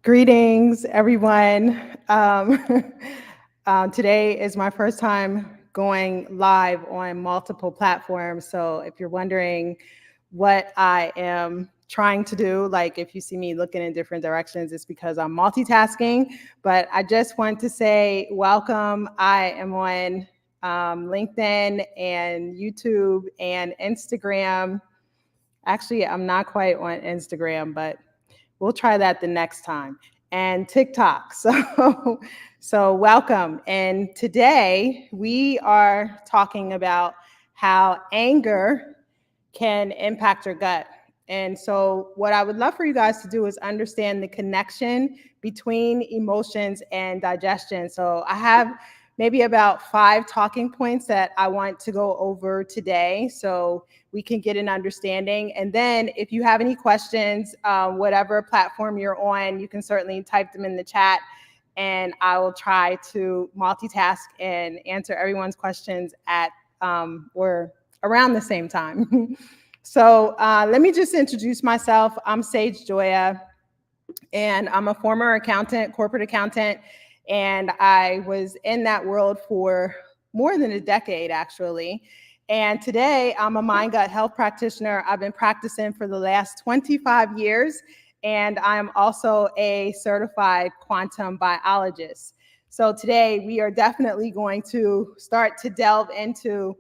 Greetings, everyone. Today is my first time going live on multiple platforms. So if you're wondering what I am trying to do, like if you see me looking in different directions, it's because I'm multitasking. But I just want to say welcome. I am on LinkedIn and YouTube and Instagram. Actually, I'm not quite on Instagram, but we'll try that the next time. And TikTok. So welcome. And today we are talking about how anger can impact your gut. And so what I would love for you guys to do is understand the connection between emotions and digestion. So I have maybe about 5 talking points that I want to go over today so we can get an understanding. And then if you have any questions, whatever platform you're on, you can certainly type them in the chat and I will try to multitask and answer everyone's questions at or around the same time. So let me just introduce myself. I'm Sage Joya, and I'm a former accountant, corporate accountant, and I was in that world for more than a decade, actually. And today, I'm a mind gut health practitioner. I've been practicing for the last 25 years, and I'm also a certified quantum biologist. So today, we are definitely going to start to delve into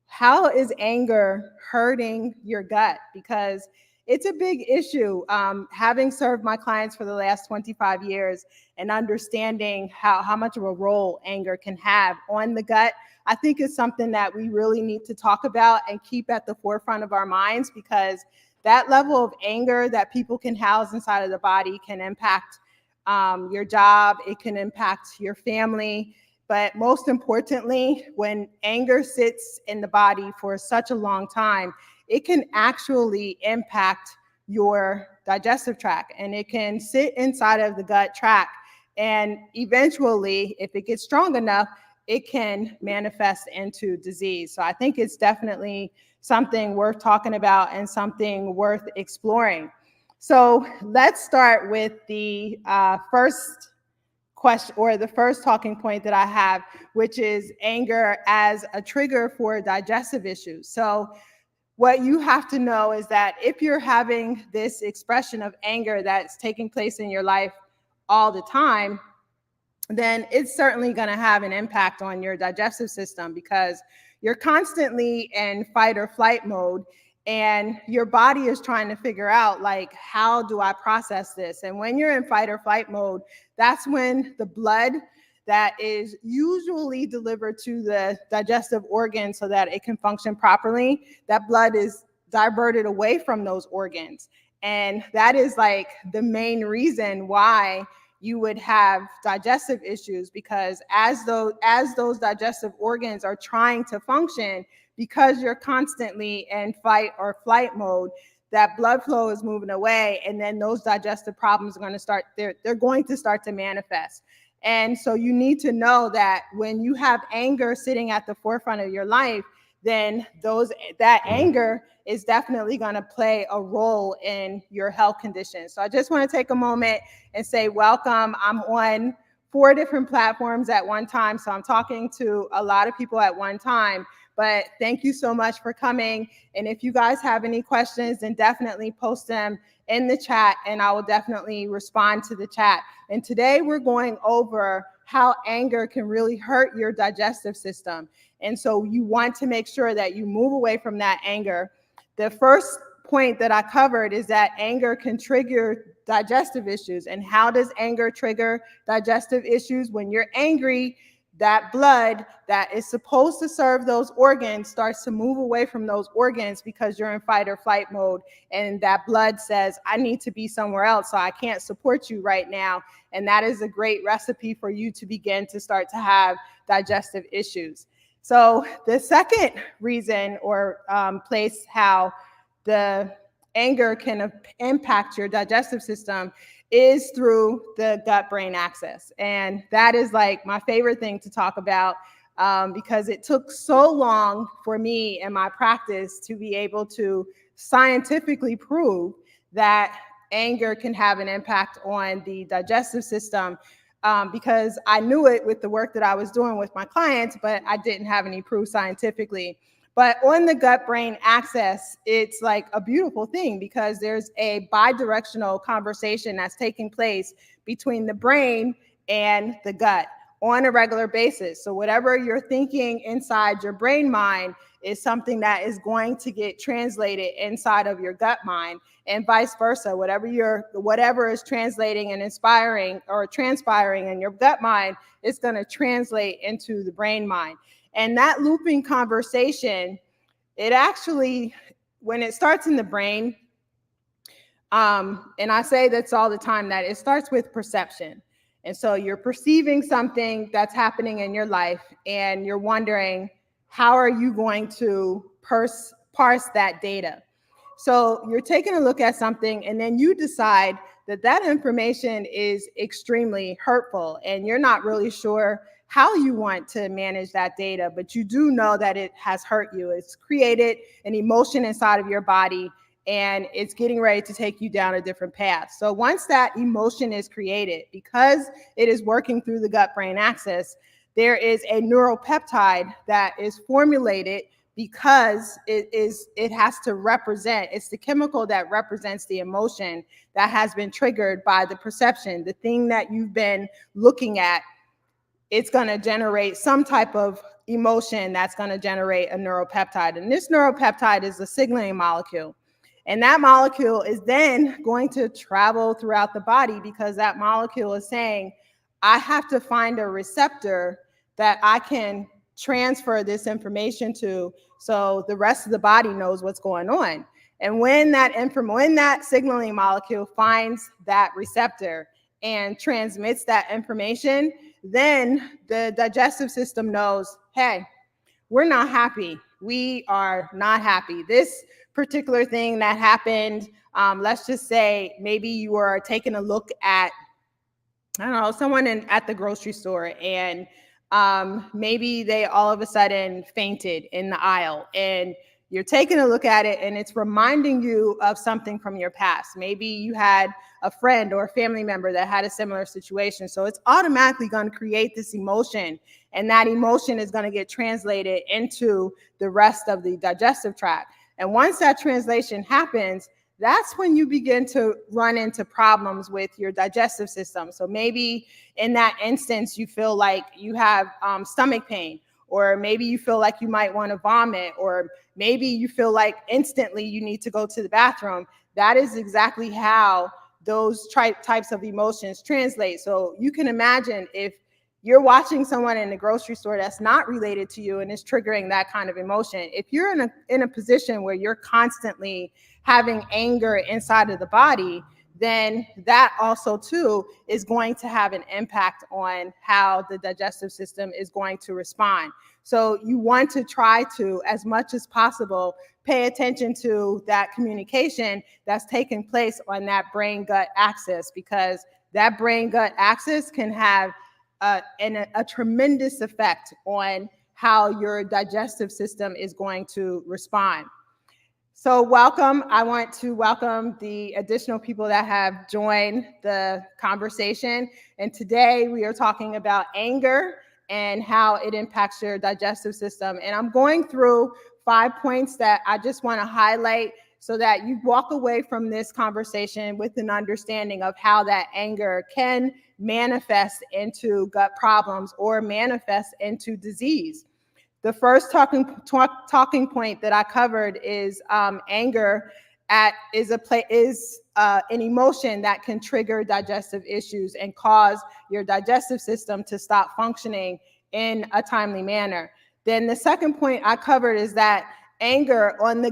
how is anger hurting your gut, because it's a big issue. Having served my clients for the last 25 years and understanding how much of a role anger can have on the gut, I think is something that we really need to talk about and keep at the forefront of our minds, because that level of anger that people can house inside of the body can impact your job, it can impact your family. But most importantly, when anger sits in the body for such a long time, it can actually impact your digestive tract, and it can sit inside of the gut tract. And eventually, if it gets strong enough, it can manifest into disease. So I think it's definitely something worth talking about and something worth exploring. So let's start with the first question, or the first talking point that I have, which is anger as a trigger for digestive issues. So what you have to know is that if you're having this expression of anger that's taking place in your life all the time, then it's certainly going to have an impact on your digestive system, because you're constantly in fight or flight mode, and your body is trying to figure out, like, how do I process this? And when you're in fight or flight mode, that's when the blood that is usually delivered to the digestive organ so that it can function properly, that blood is diverted away from those organs. And that is like the main reason why you would have digestive issues, because as those digestive organs are trying to function, because you're constantly in fight or flight mode, that blood flow is moving away, and then those digestive problems are going to start, they're going to start to manifest. And so you need to know that when you have anger sitting at the forefront of your life, then that anger is definitely going to play a role in your health condition. So I just want to take a moment and say welcome. I'm on 4 different platforms at one time, so I'm talking to a lot of people at one time. But thank you so much for coming. And if you guys have any questions, then definitely post them in the chat, and I will definitely respond to the chat. And today we're going over how anger can really hurt your digestive system. And so you want to make sure that you move away from that anger. The first point that I covered is that anger can trigger digestive issues. And how does anger trigger digestive issues? When you're angry, that blood that is supposed to serve those organs starts to move away from those organs, because you're in fight or flight mode. And that blood says, I need to be somewhere else, so I can't support you right now. And that is a great recipe for you to begin to start to have digestive issues. So the second reason or place how the anger can impact your digestive system is through the gut-brain axis. And that is like my favorite thing to talk about, because it took so long for me in my practice to be able to scientifically prove that anger can have an impact on the digestive system, because I knew it with the work that I was doing with my clients, but I didn't have any proof scientifically. But on the gut-brain axis, it's like a beautiful thing because there's a bidirectional conversation that's taking place between the brain and the gut on a regular basis. So whatever you're thinking inside your brain mind is something that is going to get translated inside of your gut mind, and vice versa. Whatever is translating and inspiring or transpiring in your gut mind is going to translate into the brain mind. And that looping conversation, it actually, when it starts in the brain, and I say this all the time, that it starts with perception. And so you're perceiving something that's happening in your life, and you're wondering, how are you going to parse that data? So you're taking a look at something, and then you decide that that information is extremely hurtful, and you're not really sure how you want to manage that data, but you do know that it has hurt you. It's created an emotion inside of your body, and it's getting ready to take you down a different path. So once that emotion is created, because it is working through the gut-brain axis, there is a neuropeptide that is formulated because it has to represent, it's the chemical that represents the emotion that has been triggered by the perception, the thing that you've been looking at. It's going to generate some type of emotion that's going to generate a neuropeptide. And this neuropeptide is a signaling molecule. And that molecule is then going to travel throughout the body because that molecule is saying, I have to find a receptor that I can transfer this information to so the rest of the body knows what's going on. And when that signaling molecule finds that receptor and transmits that information, then the digestive system knows, hey, we're not happy. We are not happy. This particular thing that happened, let's just say maybe you were taking a look at, I don't know, someone at the grocery store, and maybe they all of a sudden fainted in the aisle, and you're taking a look at it and it's reminding you of something from your past. Maybe you had a friend or a family member that had a similar situation. So it's automatically going to create this emotion, and that emotion is going to get translated into the rest of the digestive tract. And once that translation happens, that's when you begin to run into problems with your digestive system. So maybe in that instance, you feel like you have stomach pain, or maybe you feel like you might want to vomit, or maybe you feel like instantly you need to go to the bathroom. That is exactly how those types of emotions translate. So you can imagine if you're watching someone in the grocery store that's not related to you and is triggering that kind of emotion, if you're in a position where you're constantly having anger inside of the body, then that also too is going to have an impact on how the digestive system is going to respond. So you want to try to, as much as possible, pay attention to that communication that's taking place on that brain-gut axis, because that brain-gut axis can have a tremendous effect on how your digestive system is going to respond. So welcome. I want to welcome the additional people that have joined the conversation. And today we are talking about anger and how it impacts your digestive system. And I'm going through 5 points that I just want to highlight so that you walk away from this conversation with an understanding of how that anger can manifest into gut problems or manifest into disease. The first talking point that I covered is anger is an emotion that can trigger digestive issues and cause your digestive system to stop functioning in a timely manner. Then the second point I covered is that anger on the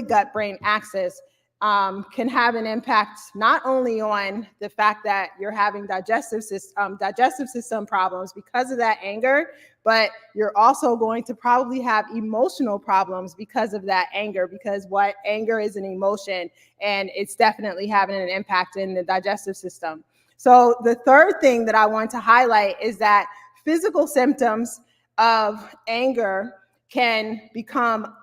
gut-brain axis can have an impact not only on the fact that you're having digestive system problems because of that anger, but you're also going to probably have emotional problems because of that anger, because anger is an emotion, and it's definitely having an impact in the digestive system. So the third thing that I want to highlight is that physical symptoms of anger can become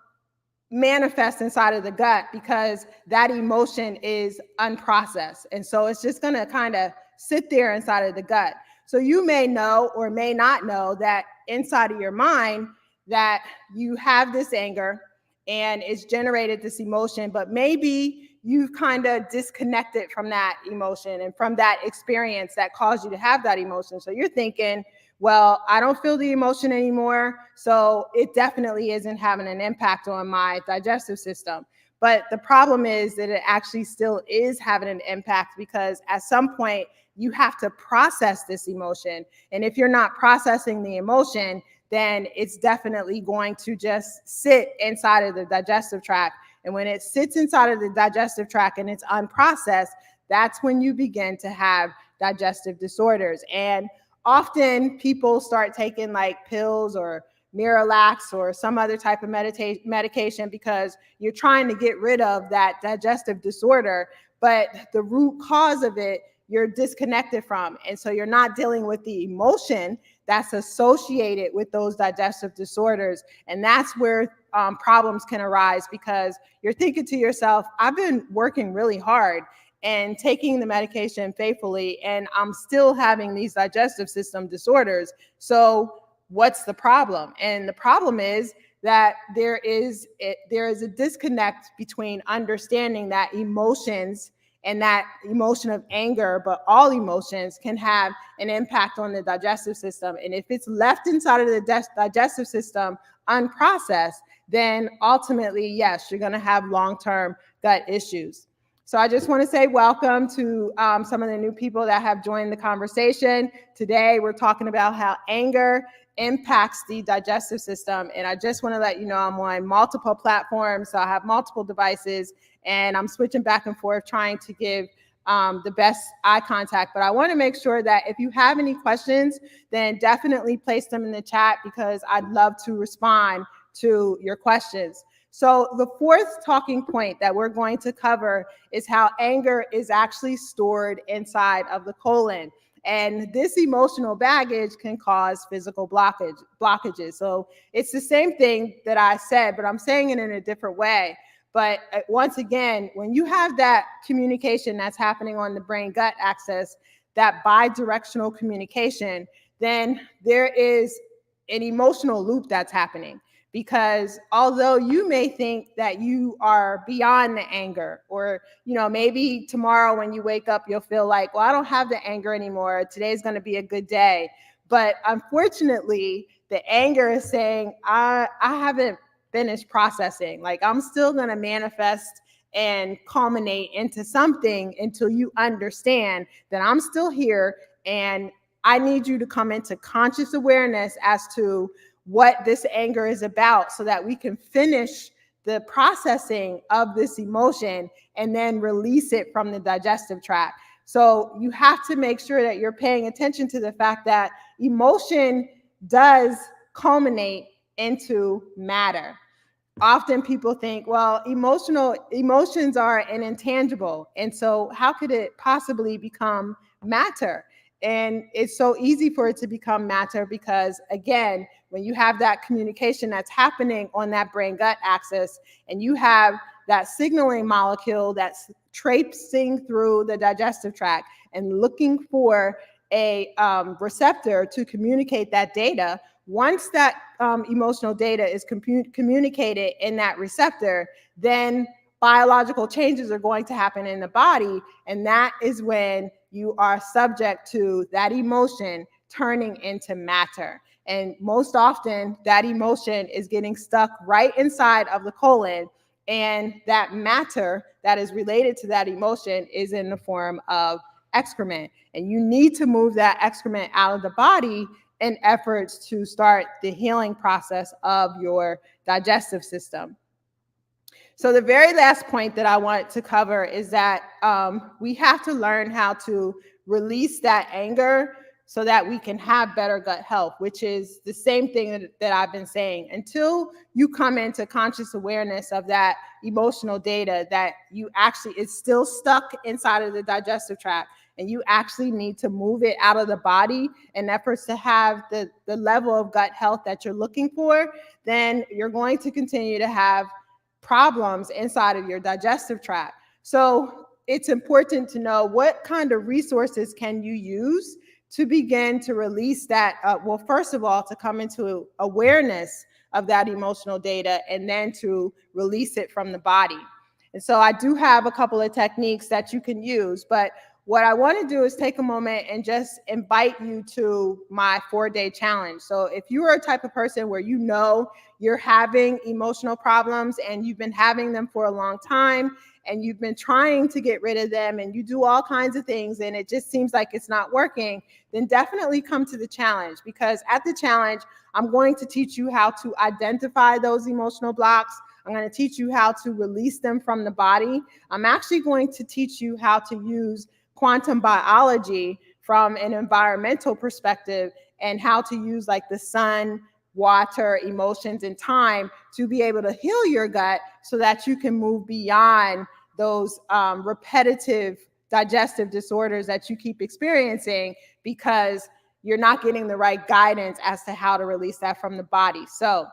manifest inside of the gut because that emotion is unprocessed. And so it's just going to kind of sit there inside of the gut. So you may know or may not know that inside of your mind that you have this anger and it's generated this emotion, but maybe you've kind of disconnected from that emotion and from that experience that caused you to have that emotion. So you're thinking, well, I don't feel the emotion anymore, so it definitely isn't having an impact on my digestive system. But the problem is that it actually still is having an impact because at some point you have to process this emotion. And if you're not processing the emotion, then it's definitely going to just sit inside of the digestive tract. And when it sits inside of the digestive tract and it's unprocessed, that's when you begin to have digestive disorders. And often people start taking like pills or Miralax or some other type of medication because you're trying to get rid of that digestive disorder, but the root cause of it you're disconnected from. And so you're not dealing with the emotion that's associated with those digestive disorders. And that's where problems can arise because you're thinking to yourself, I've been working really hard and taking the medication faithfully, and I'm still having these digestive system disorders. So what's the problem? And the problem is that there is a disconnect between understanding that emotions and that emotion of anger, but all emotions can have an impact on the digestive system. And if it's left inside of the digestive system unprocessed, then ultimately, yes, you're gonna have long-term gut issues. So I just want to say welcome to some of the new people that have joined the conversation. Today, we're talking about how anger impacts the digestive system. And I just want to let you know I'm on multiple platforms. So I have multiple devices and I'm switching back and forth trying to give the best eye contact. But I want to make sure that if you have any questions, then definitely place them in the chat because I'd love to respond to your questions. So the fourth talking point that we're going to cover is how anger is actually stored inside of the colon. And this emotional baggage can cause physical blockages. So it's the same thing that I said, but I'm saying it in a different way. But once again, when you have that communication that's happening on the brain-gut axis, that bidirectional communication, then there is an emotional loop that's happening. Because although you may think that you are beyond the anger, or maybe tomorrow when you wake up, you'll feel like, well, I don't have the anger anymore. Today's going to be a good day. But unfortunately, the anger is saying, I haven't finished processing. Like I'm still going to manifest and culminate into something until you understand that I'm still here and I need you to come into conscious awareness as to what this anger is about so that we can finish the processing of this emotion and then release it from the digestive tract. So you have to make sure that you're paying attention to the fact that emotion does culminate into matter. Often people think, well, emotions are an intangible. And so how could it possibly become matter? And it's so easy for it to become matter because, again, when you have that communication that's happening on that brain-gut axis and you have that signaling molecule that's traipsing through the digestive tract and looking for a receptor to communicate that data, once that emotional data is communicated in that receptor, then biological changes are going to happen in the body. And that is when you are subject to that emotion turning into matter. And most often that emotion is getting stuck right inside of the colon. And that matter that is related to that emotion is in the form of excrement. And you need to move that excrement out of the body in efforts to start the healing process of your digestive system. So the very last point that I want to cover is that we have to learn how to release that anger so that we can have better gut health, which is the same thing that I've been saying. Until you come into conscious awareness of that emotional data that you actually, it's still stuck inside of the digestive tract, and you actually need to move it out of the body in efforts to have the level of gut health that you're looking for, then you're going to continue to have problems inside of your digestive tract. So it's important to know what kind of resources can you use to begin to release that. Well, first of all, to come into awareness of that emotional data and then to release it from the body. And so I do have a couple of techniques that you can use, but what I want to do is take a moment and just invite you to my 4-day challenge. So if you are a type of person where you know you're having emotional problems and you've been having them for a long time and you've been trying to get rid of them and you do all kinds of things and it just seems like it's not working, then definitely come to the challenge, because at the challenge, I'm going to teach you how to identify those emotional blocks. I'm going to teach you how to release them from the body. I'm actually going to teach you how to use quantum biology from an environmental perspective and how to use like the sun, water, emotions, and time to be able to heal your gut so that you can move beyond those repetitive digestive disorders that you keep experiencing because you're not getting the right guidance as to how to release that from the body. So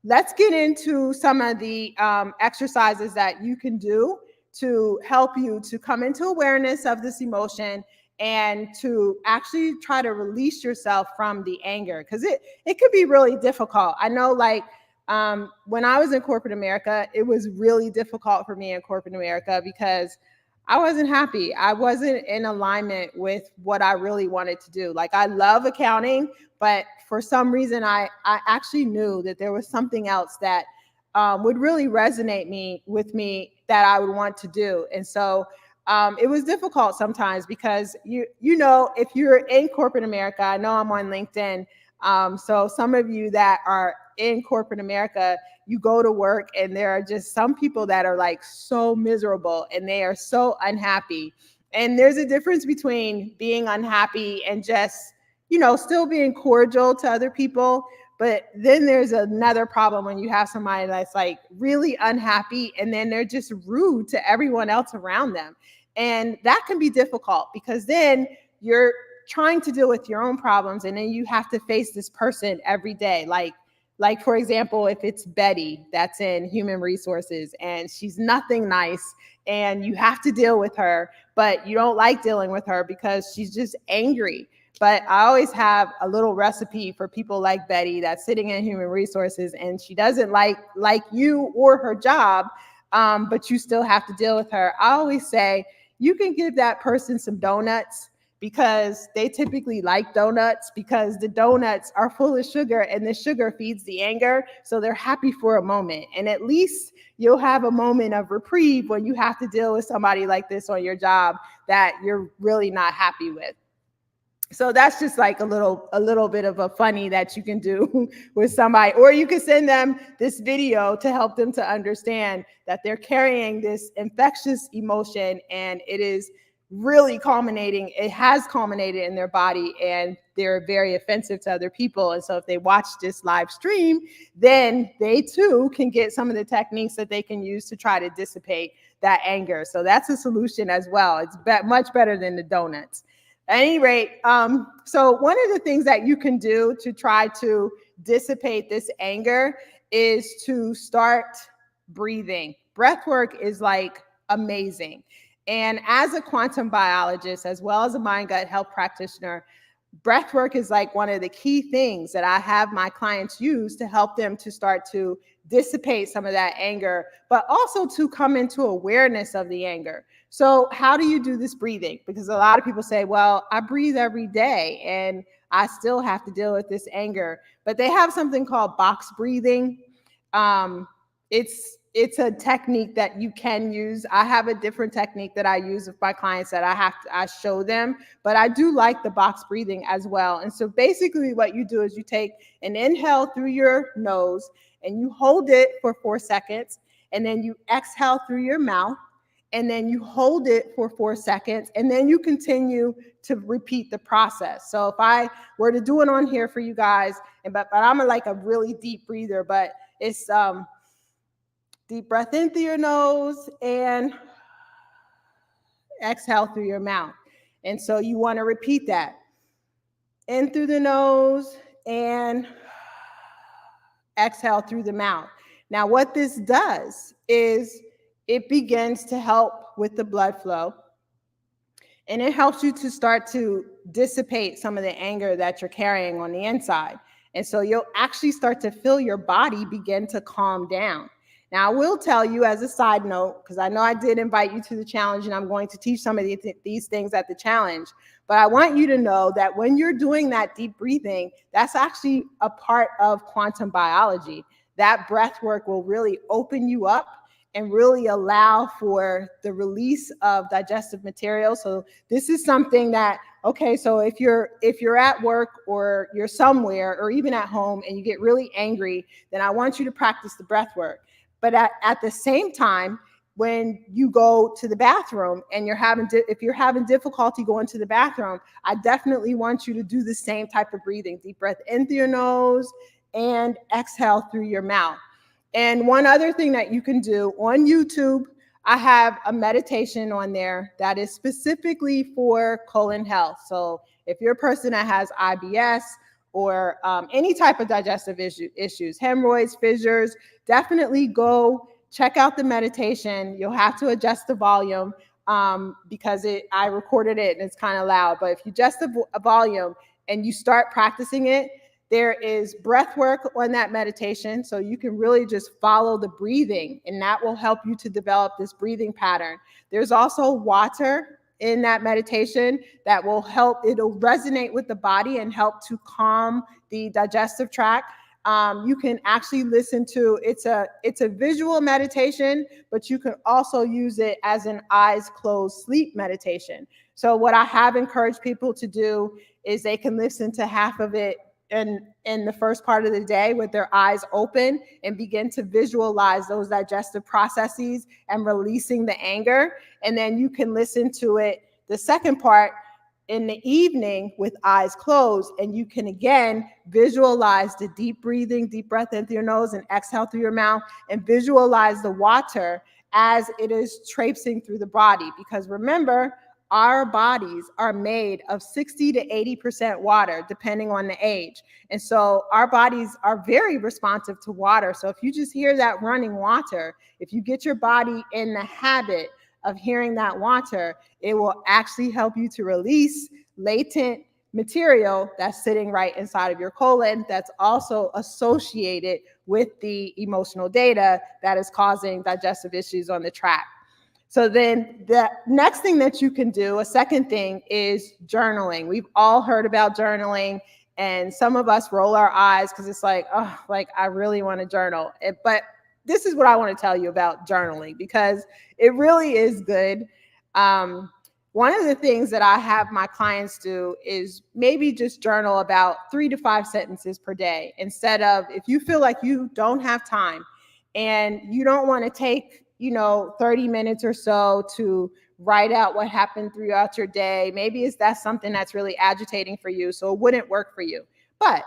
let's get into some of the exercises that you can do to help you to come into awareness of this emotion and to actually try to release yourself from the anger, because it could be really difficult. I know, like, when I was in corporate America, it was really difficult for me in corporate America because I wasn't happy. I wasn't in alignment with what I really wanted to do. Like, I love accounting, but for some reason, I actually knew that there was something else that would really resonate with me that I would want to do. And so it was difficult sometimes because you know, if you're in corporate America, I know I'm on LinkedIn. So some of you that are in corporate America, you go to work and there are just some people that are like so miserable and they are so unhappy. And there's a difference between being unhappy and just, you know, still being cordial to other people. But then there's another problem when you have somebody that's like really unhappy and then they're just rude to everyone else around them. And that can be difficult because then you're trying to deal with your own problems and then you have to face this person every day. Like for example, if it's Betty that's in human resources and she's nothing nice and you have to deal with her, but you don't like dealing with her because she's just angry. But I always have a little recipe for people like Betty that's sitting in human resources and she doesn't like you or her job, but you still have to deal with her. I always say you can give that person some donuts because they typically like donuts because the donuts are full of sugar and the sugar feeds the anger. So they're happy for a moment. And at least you'll have a moment of reprieve when you have to deal with somebody like this on your job that you're really not happy with. So that's just like a little bit of a funny that you can do with somebody, or you can send them this video to help them to understand that they're carrying this infectious emotion and it is really culminating. It has culminated in their body and they're very offensive to other people. And so if they watch this live stream, then they too can get some of the techniques that they can use to try to dissipate that anger. So that's a solution as well. It's much better than the donuts. At any rate, so one of the things that you can do to try to dissipate this anger is to start breathing. Breath work is like amazing. And as a quantum biologist, as well as a mind gut health practitioner, breath work is like one of the key things that I have my clients use to help them to start to dissipate some of that anger, but also to come into awareness of the anger. So how do you do this breathing? Because a lot of people say, well, I breathe every day and I still have to deal with this anger. But they have something called box breathing. It's a technique that you can use. I have a different technique that I use with my clients that I show them, but I do like the box breathing as well. And so basically what you do is you take an inhale through your nose and you hold it for 4 seconds, and then you exhale through your mouth, and then you hold it for 4 seconds, and then you continue to repeat the process. So if I were to do it on here for you guys, but I'm like a really deep breather, but it's deep breath in through your nose and exhale through your mouth. And so you want to repeat that. In through the nose and exhale through the mouth. Now, what this does is it begins to help with the blood flow, and it helps you to start to dissipate some of the anger that you're carrying on the inside. And so you'll actually start to feel your body begin to calm down. Now, I will tell you as a side note, because I know I did invite you to the challenge and I'm going to teach some of these things at the challenge, but I want you to know that when you're doing that deep breathing, that's actually a part of quantum biology. That breath work will really open you up and really allow for the release of digestive material. So this is something that, okay, so if you're at work or you're somewhere or even at home and you get really angry, then I want you to practice the breath work. But at the same time, when you go to the bathroom and if you're having difficulty going to the bathroom, I definitely want you to do the same type of breathing. Deep breath in through your nose and exhale through your mouth. And one other thing that you can do on YouTube, I have a meditation on there that is specifically for colon health. So if you're a person that has IBS or any type of digestive issues, hemorrhoids, fissures, definitely go check out the meditation. You'll have to adjust the volume because I recorded it and it's kind of loud. But if you adjust the volume and you start practicing it, there is breath work on that meditation, so you can really just follow the breathing, and that will help you to develop this breathing pattern. There's also water in that meditation that will help, it'll resonate with the body and help to calm the digestive tract. You can actually listen to, it's a visual meditation, but you can also use it as an eyes closed sleep meditation. So what I have encouraged people to do is they can listen to half of it in the first part of the day with their eyes open and begin to visualize those digestive processes and releasing the anger. And then you can listen to it, the second part, in the evening with eyes closed, and you can again visualize the deep breathing, deep breath in through your nose and exhale through your mouth, and visualize the water as it is traipsing through the body. Because remember, our bodies are made of 60 to 80% water, depending on the age. And so our bodies are very responsive to water. So if you just hear that running water, if you get your body in the habit of hearing that water, it will actually help you to release latent material that's sitting right inside of your colon that's also associated with the emotional data that is causing digestive issues on the tract. So then the next thing that you can do, a second thing, is journaling. We've all heard about journaling, and some of us roll our eyes because it's like, oh, like I really want to journal. But this is what I want to tell you about journaling, because it really is good. One of the things that I have my clients do is maybe just journal about 3 to 5 sentences per day, instead of, if you feel like you don't have time and you don't want to take 30 minutes or so to write out what happened throughout your day. Maybe that's something that's really agitating for you, so it wouldn't work for you. But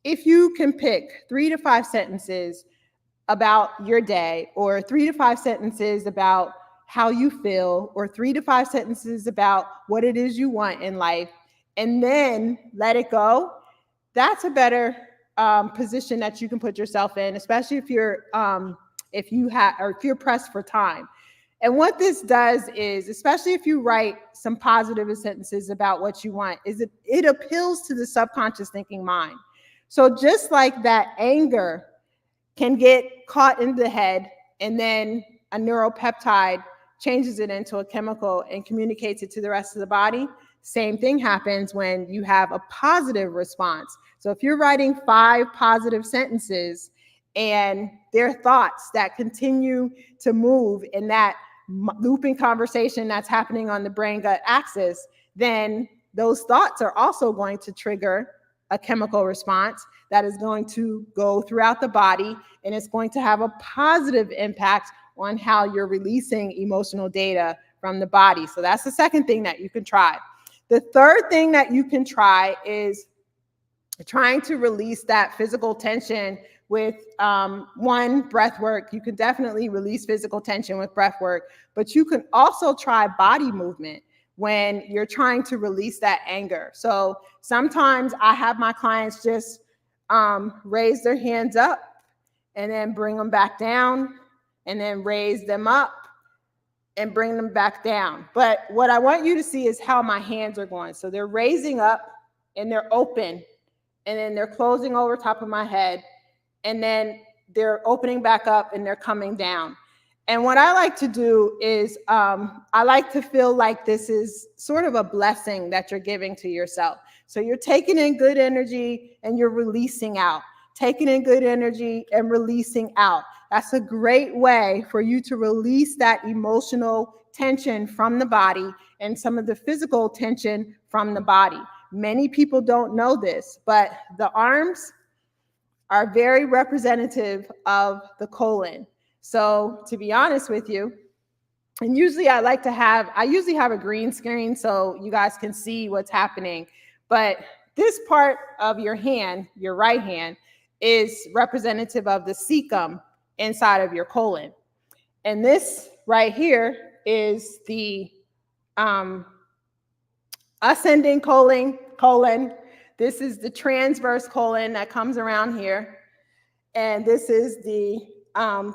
if you can pick 3 to 5 sentences about your day, or 3 to 5 sentences about how you feel, or 3 to 5 sentences about what it is you want in life, and then let it go, that's a better position that you can put yourself in, especially if you're pressed for time. And what this does is, especially if you write some positive sentences about what you want, is it appeals to the subconscious thinking mind. So just like that anger can get caught in the head, and then a neuropeptide changes it into a chemical and communicates it to the rest of the body, same thing happens when you have a positive response. So if you're writing 5 positive sentences, and their thoughts that continue to move in that looping conversation that's happening on the brain-gut axis, then those thoughts are also going to trigger a chemical response that is going to go throughout the body, and it's going to have a positive impact on how you're releasing emotional data from the body. So that's the second thing that you can try. The third thing that you can try is trying to release that physical tension with breath work. You can definitely release physical tension with breath work, but you can also try body movement when you're trying to release that anger. So sometimes I have my clients just raise their hands up and then bring them back down, and then raise them up and bring them back down. But what I want you to see is how my hands are going. So they're raising up and they're open, and then they're closing over top of my head, and then they're opening back up and they're coming down. And what I like to do is I like to feel like this is sort of a blessing that you're giving to yourself. So you're taking in good energy and you're releasing out. Taking in good energy and releasing out. That's a great way for you to release that emotional tension from the body and some of the physical tension from the body. Many people don't know this, but the arms are very representative of the colon. So to be honest with you, and usually I usually have a green screen so you guys can see what's happening. But this part of your hand, your right hand, is representative of the cecum inside of your colon. And this right here is the ascending colon. This is the transverse colon that comes around here. And this is the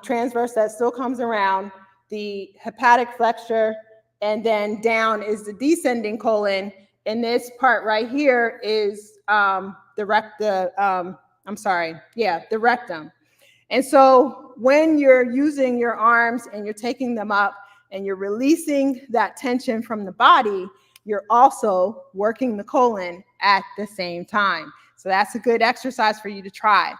transverse that still comes around, the hepatic flexure, and then down is the descending colon. And this part right here is the rectum. And so when you're using your arms and you're taking them up and you're releasing that tension from the body, you're also working the colon at the same time. So that's a good exercise for you to try.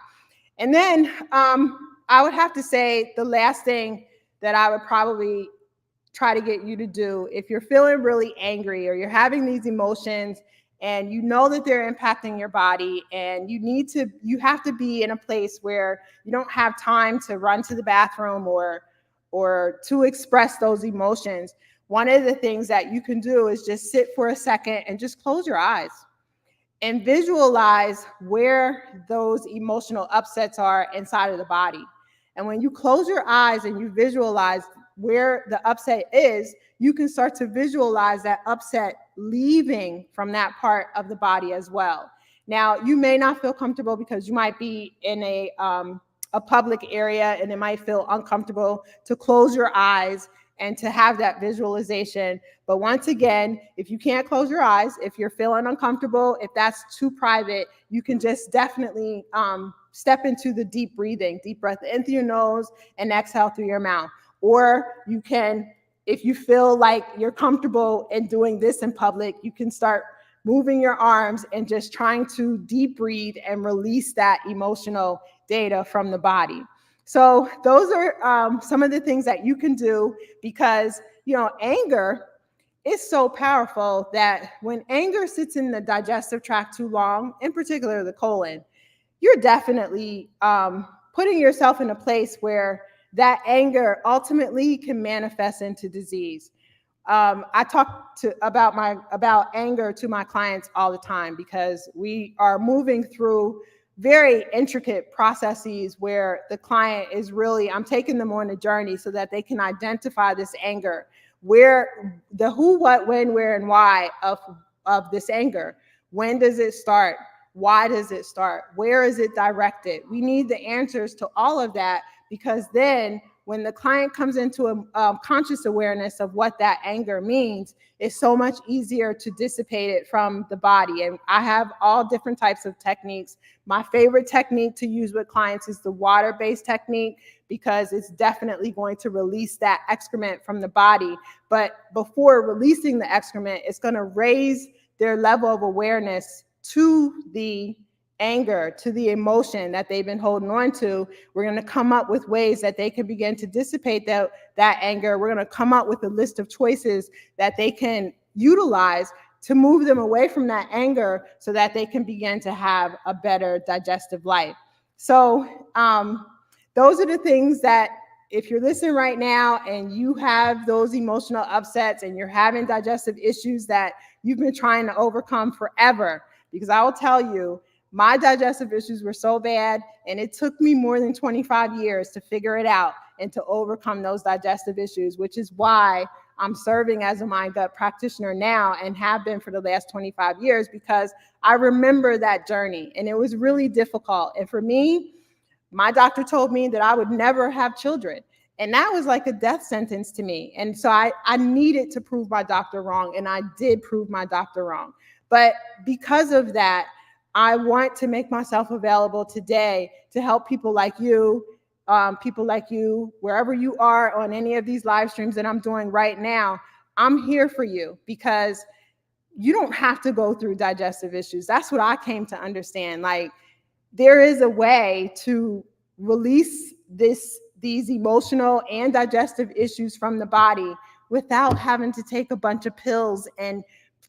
And then I would have to say the last thing that I would probably try to get you to do, if you're feeling really angry or you're having these emotions and you know that they're impacting your body, and you have to be in a place where you don't have time to run to the bathroom or to express those emotions. One of the things that you can do is just sit for a second and just close your eyes and visualize where those emotional upsets are inside of the body. And when you close your eyes and you visualize where the upset is, you can start to visualize that upset leaving from that part of the body as well. Now, you may not feel comfortable because you might be in a public area and it might feel uncomfortable to close your eyes and to have that visualization. But once again, if you can't close your eyes, if you're feeling uncomfortable, if that's too private, you can just definitely step into the deep breathing, deep breath in through your nose and exhale through your mouth. Or you can, if you feel like you're comfortable in doing this in public, you can start moving your arms and just trying to deep breathe and release that emotional data from the body. So those are some of the things that you can do, because, anger is so powerful that when anger sits in the digestive tract too long, in particular the colon, you're definitely putting yourself in a place where that anger ultimately can manifest into disease. I talk about anger to my clients all the time, because we are moving through very intricate processes where the client is really, I'm taking them on a journey so that they can identify this anger, where the who, what, when, where, and why of this anger. When does it start? Why does it start? Where is it directed? We need the answers to all of that, because then when the client comes into a conscious awareness of what that anger means, it's so much easier to dissipate it from the body. And I have all different types of techniques. My favorite technique to use with clients is the water-based technique, because it's definitely going to release that excrement from the body. But before releasing the excrement, it's going to raise their level of awareness to the anger, to the emotion that they've been holding on to. We're going to come up with ways that they can begin to dissipate that anger. We're going to come up with a list of choices that they can utilize to move them away from that anger so that they can begin to have a better digestive life. So those are the things that, if you're listening right now and you have those emotional upsets and you're having digestive issues that you've been trying to overcome forever, because I will tell you, my digestive issues were so bad, and it took me more than 25 years to figure it out and to overcome those digestive issues, which is why I'm serving as a mind gut practitioner now and have been for the last 25 years, because I remember that journey and it was really difficult. And for me, My doctor told me that I would never have children. And that was like a death sentence to me. And so I needed to prove my doctor wrong. And I did prove my doctor wrong. But because of that, I want to make myself available today to help people like you, wherever you are on any of these live streams that I'm doing right now. I'm here for you because you don't have to go through digestive issues. That's what I came to understand. Like, there is a way to release these emotional and digestive issues from the body without having to take a bunch of pills and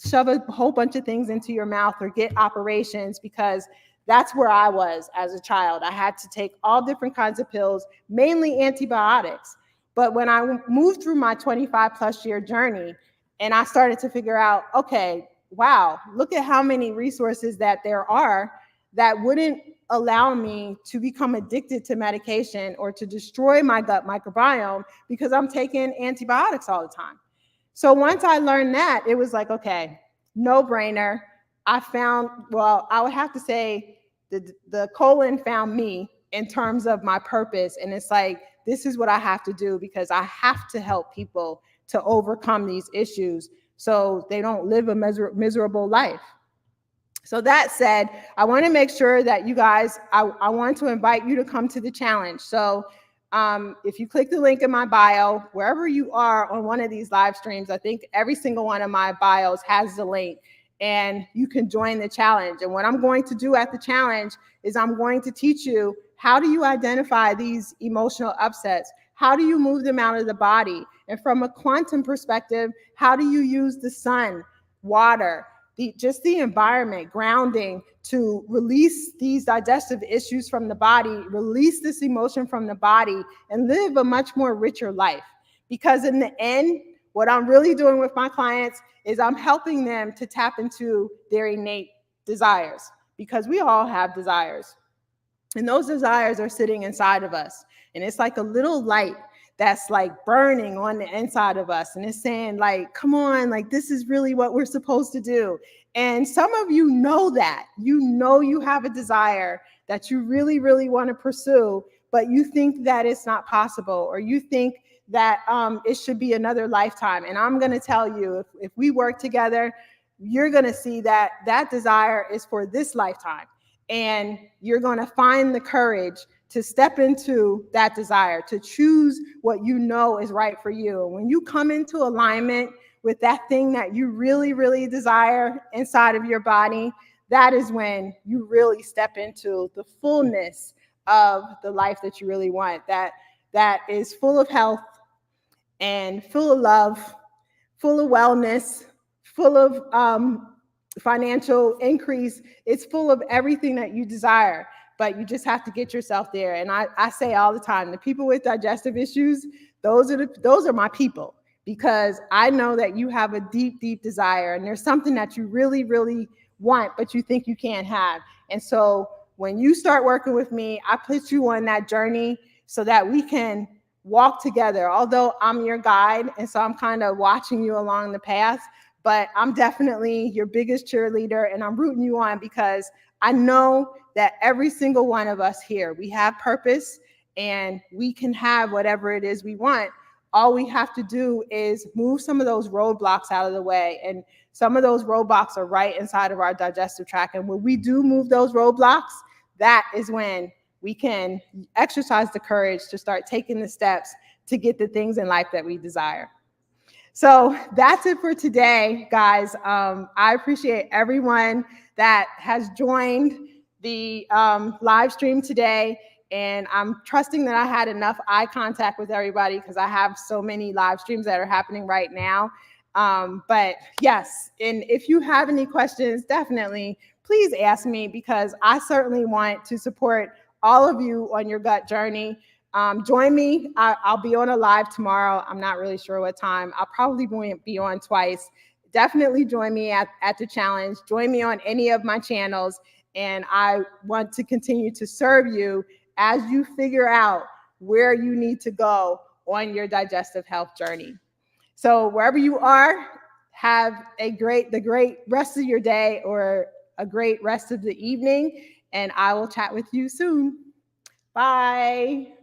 shove a whole bunch of things into your mouth or get operations, because that's where I was as a child. I had to take all different kinds of pills, mainly antibiotics. But when I moved through my 25 plus year journey and I started to figure out, okay, wow, look at how many resources that there are that wouldn't allow me to become addicted to medication or to destroy my gut microbiome because I'm taking antibiotics all the time. So once I learned that, it was like, okay, no brainer. I would have to say the colon found me in terms of my purpose. And it's like, this is what I have to do because I have to help people to overcome these issues so they don't live a miserable life. So that said, I want to make sure that you guys, I want to invite you to come to the challenge. So if you click the link in my bio, wherever you are on one of these live streams, I think every single one of my bios has the link and you can join the challenge. And what I'm going to do at the challenge is I'm going to teach you, how do you identify these emotional upsets? How do you move them out of the body? And from a quantum perspective, how do you use the sun, water, just the environment, grounding, to release these digestive issues from the body, release this emotion from the body, and live a much more richer life? Because in the end, what I'm really doing with my clients is I'm helping them to tap into their innate desires, because we all have desires. And those desires are sitting inside of us. And it's like a little light that's like burning on the inside of us. And it's saying like, come on, like this is really what we're supposed to do. And some of you know that. You know you have a desire that you really, really want to pursue, but you think that it's not possible, or you think that it should be another lifetime. And I'm going to tell you, if we work together, you're going to see that that desire is for this lifetime. And you're going to find the courage to step into that desire, to choose what you know is right for you. And when you come into alignment with that thing that you really, really desire inside of your body, that is when you really step into the fullness of the life that you really want, that is full of health and full of love, full of wellness, full of financial increase. It's full of everything that you desire, but you just have to get yourself there. And I say all the time, the people with digestive issues, those are my people, because I know that you have a deep, deep desire, and there's something that you really, really want, but you think you can't have. And so when you start working with me, I put you on that journey so that we can walk together. Although I'm your guide, and so I'm kind of watching you along the path, but I'm definitely your biggest cheerleader, and I'm rooting you on, because I know that every single one of us here, we have purpose and we can have whatever it is we want. All we have to do is move some of those roadblocks out of the way. And some of those roadblocks are right inside of our digestive tract. And when we do move those roadblocks, that is when we can exercise the courage to start taking the steps to get the things in life that we desire. So that's it for today, guys. I appreciate everyone that has joined the live stream today. And I'm trusting that I had enough eye contact with everybody, because I have so many live streams that are happening right now. But yes, and if you have any questions, definitely please ask me, because I certainly want to support all of you on your gut journey. Join me. I'll be on a live tomorrow. I'm not really sure what time. I'll probably be on twice. Definitely join me at the challenge. Join me on any of my channels. And I want to continue to serve you as you figure out where you need to go on your digestive health journey. So wherever you are, have the great rest of your day, or a great rest of the evening. And I will chat with you soon. Bye.